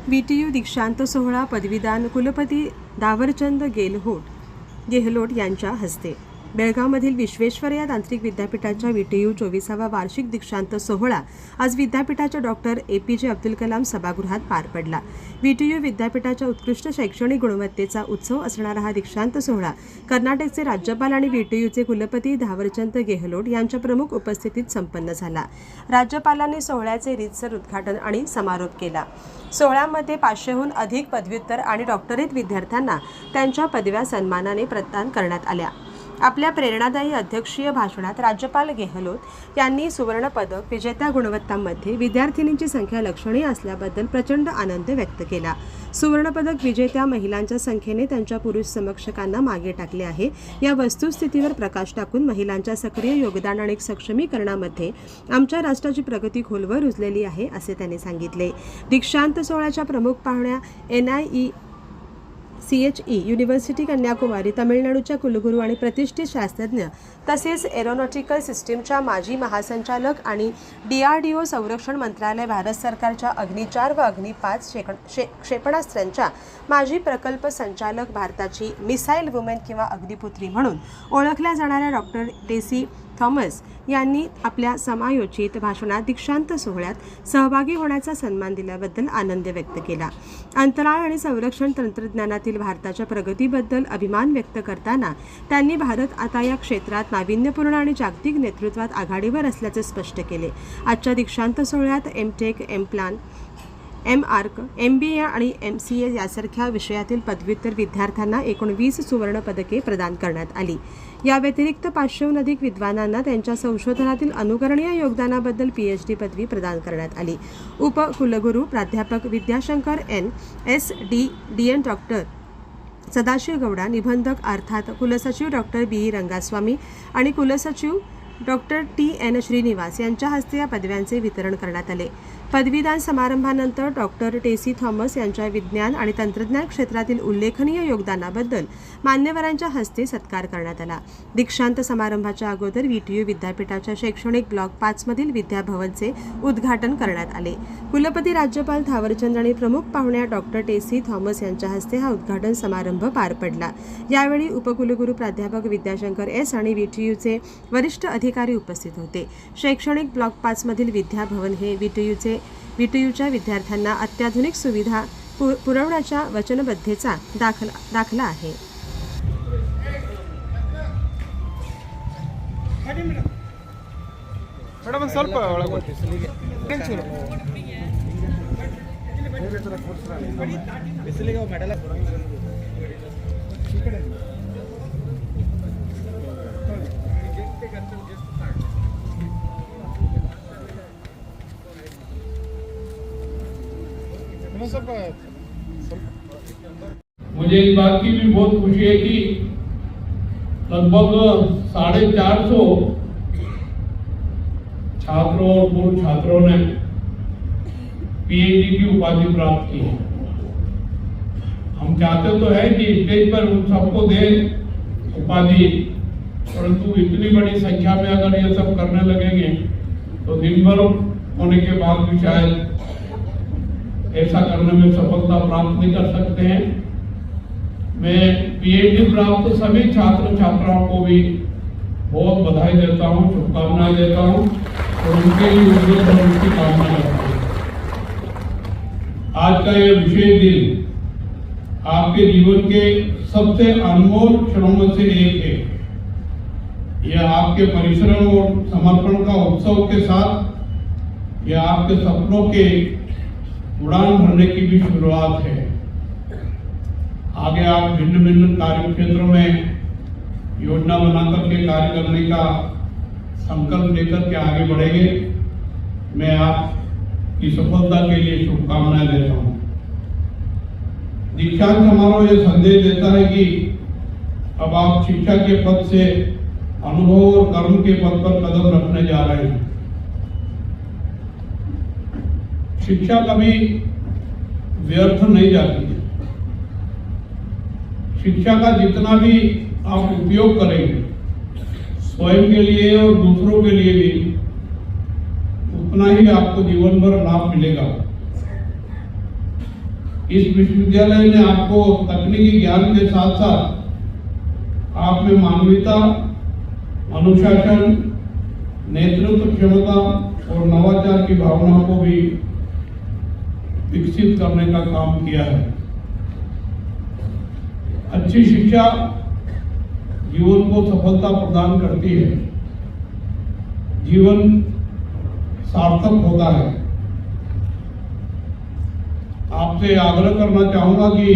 VTU दीक्षांत सोहळा पदवीदान कुलपती दावरचंद गेहलोट यांच्या हस्ते बेळगावमधील विश्वेश्वरय्या तांत्रिक विद्यापीठाच्या VTU 24वा वार्षिक दीक्षांत सोहळा आज विद्यापीठाच्या डॉक्टर APJ अब्दुल कलाम सभागृहात पार पडला। VTU विद्यापीठाच्या उत्कृष्ट शैक्षणिक गुणवत्तेचा उत्सव असणारा हा दीक्षांत सोहळा कर्नाटकचे राज्यपाल आणि VTUचे कुलपती दावरचंद गेहलोट यांच्या प्रमुख उपस्थितीत संपन्न झाला। राज्यपालांनी सोहळ्याचे रीतसर उद्घाटन आणि समारोप केला। सोहळ्यामध्ये 500हून अधिक पदव्युत्तर आणि डॉक्टरेट विद्यार्थ्यांना त्यांच्या पदव्या सन्मानाने प्रदान करण्यात आल्या। आपल्या प्रेरणादायी अध्यक्षीय भाषणात राज्यपाल गेहलोत यांनी सुवर्ण पदक विजेत्या गुणवत्तांमध्ये विद्यार्थिनींची संख्या लक्षणीय असल्याबद्दल प्रचंड आनंद व्यक्त केला। सुवर्ण पदक विजेत्या महिलांच्या संख्येने त्यांच्या पुरुष समकक्षकांना मागे टाकले आहे। या वस्तुस्थितीवर प्रकाश टाकून महिलांच्या सक्रिय योगदान आणि सक्षमीकरणामध्ये आमच्या राष्ट्राची प्रगती खोलवर रुजलेली आहे असे त्यांनी सांगितले। दीक्षांत सोहळ्याच्या प्रमुख पाहुण्या NIECHE युनिव्हर्सिटी कन्याकुमारी तमिळनाडूच्या कुलगुरू आणि प्रतिष्ठित शास्त्रज्ञ तसेच एरोनॉटिकल सिस्टीमच्या माजी महासंचालक आणि DRDO संरक्षण मंत्रालय भारत सरकारच्या अग्नि 4 व अग्नि 5 क्षेपणास्त्रांच्या माजी प्रकल्प संचालक भारताची मिसाईल वुमेन किंवा अग्निपुत्री म्हणून ओळखल्या जाणाऱ्या डॉक्टर टेसी थॉमस यांनी आपल्या समायोजित भाषणात दीक्षांत सोहळ्यात सहभागी होण्याचा सन्मान दिल्याबद्दल आनंद व्यक्त केला। अंतराळ आणि संरक्षण तंत्रज्ञानातील भारताच्या प्रगतीबद्दल अभिमान व्यक्त करताना त्यांनी भारत आता या क्षेत्रात नाविन्यपूर्ण आणि जागतिक नेतृत्वात आघाडीवर असल्याचे स्पष्ट केले। आजच्या दीक्षांत सोहळ्यात M.Tech, M.Plan, M.Arch, MBA आणि MCA यासारख्या विषयातील पदव्युत्तर विद्यार्थ्यांना एकूण 20 सुवर्ण पदके प्रदान करण्यात आली। या व्यतिरिक्त 500हून अधिक विद्वानांना त्यांच्या संशोधनातील अनुकरणीय योगदानाबद्दल PhD पदवी प्रदान करण्यात आली। उपकुलगुरू प्राध्यापक Vidyashankar N, SD, DN doctor Sadashiv Gowda, निबंधक अर्थात कुलसचिव डॉक्टर BE रंगास्वामी आणि कुलसचिव डॉक्टर TN श्रीनिवास यांच्या हस्ते या पदव्यांचे वितरण करण्यात आले। पदवीदान समारंभानंतर डॉक्टर टेसी थॉमस यांच्या विज्ञान आणि तंत्रज्ञान क्षेत्रातील उल्लेखनीय योगदानाबद्दल मान्यवरांच्या हस्ते सत्कार करण्यात आला। दीक्षांत समारंभाच्या अगोदर VTU विद्यापीठाच्या शैक्षणिक ब्लॉक 5 मधील विद्याभवनचे उद्घाटन करण्यात आले। कुलपती राज्यपाल थावरचंद आणि प्रमुख पाहुण्या डॉक्टर टेसी थॉमस यांच्या हस्ते हा उद्घाटन समारंभ पार पडला। यावेळी उपकुलगुरू प्राध्यापक विद्याशंकर S आणि VTUचे वरिष्ठ अधिकारी उपस्थित होते। शैक्षणिक ब्लॉक 5 मधील विद्याभवन हे VTUच्या विद्यार्थ्यांना अत्याधुनिक सुविधा पुरवण्याच्या वचनबद्धतेचा दाखला आहे। मुझे इस बात की भी बहुत खुशी है कि लगभग 450 छात्रों और पूर्व छात्रों ने PhD की उपाधि प्राप्त की है। हम चाहते तो है कि स्टेज पर उन सबको दें उपाधि, परंतु इतनी बड़ी संख्या में अगर ये सब करने लगेंगे तो दिन भर होने के बाद भी शायद ऐसा करने में सफलता प्राप्त नहीं कर सकते हैं। मैं PhD प्राप्त सभी छात्र छात्राओं को भी बहुत बधाई देता हूँ, शुभकामनाएं देता हूँ और उनके लिए उज्जवल भविष्य की कामना करता हूँ। आज का यह विशेष दिन आपके जीवन के सबसे अनमोल क्षणों में से एक है। यह आपके परिश्रम और समर्पण का उत्सव के साथ यह आपके सपनों के उड़ान भरने की भी शुरुआत है। आगे आप भिन्न भिन्न कार्य क्षेत्रों में योजना बनाकर के कार्य करने का संकल्प लेकर के आगे बढ़ेंगे। मैं आपकी सफलता के लिए शुभकामनाएं देता हूँ। दीक्षांत समारोह ये संदेश देता है कि अब आप शिक्षा के पद से अनुभव और कर्म के पद पर कदम रखने जा रहे हैं। शिक्षा कभी व्यर्थ नहीं जाती है। शिक्षा का जितना भी आप उपयोग करेंगे स्वयं के लिए और दूसरों के लिए भी, उतना ही आपको जीवन भर लाभ मिलेगा। इस विश्वविद्यालय ने आपको तकनीकी ज्ञान के साथ साथ आप में मानवीयता, अनुशासन, नेतृत्व क्षमता और नवाचार की भावना को भी विकसित करने का काम किया है। अच्छी शिक्षा जीवन को सफलता प्रदान करती है, जीवन सार्थक होता है। आपसे आग्रह करना चाहूंगा कि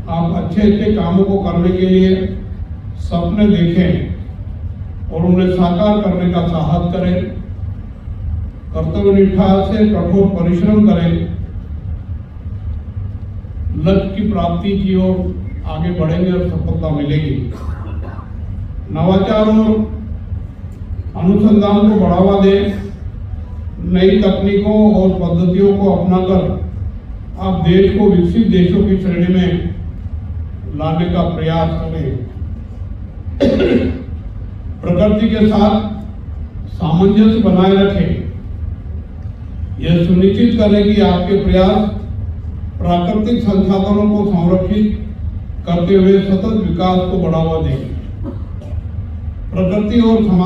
आप अच्छे अच्छे कामों को करने के लिए सपने देखें और उन्हें साकार करने का साहस करें, कर्तव्यनिष्ठा से कठोर परिश्रम करें, लक्ष्य की प्राप्ति की ओर आगे बढ़ेंगे और सफलता मिलेगी। नवाचार और अनुसंधान को बढ़ावा दें, नई तकनीकों और पद्धतियों को अपनाकर आप देश को विकसित देशों की श्रेणी में लाने का प्रयास करें। प्रकृति के साथ सामंजस्य बनाए रखें। यह सुनिश्चित करें कि आपके प्रयास प्राकृतिक संसाधनों को संरक्षित करते हुए सतत विकास को बढ़ावा दें। प्रकृति और समाज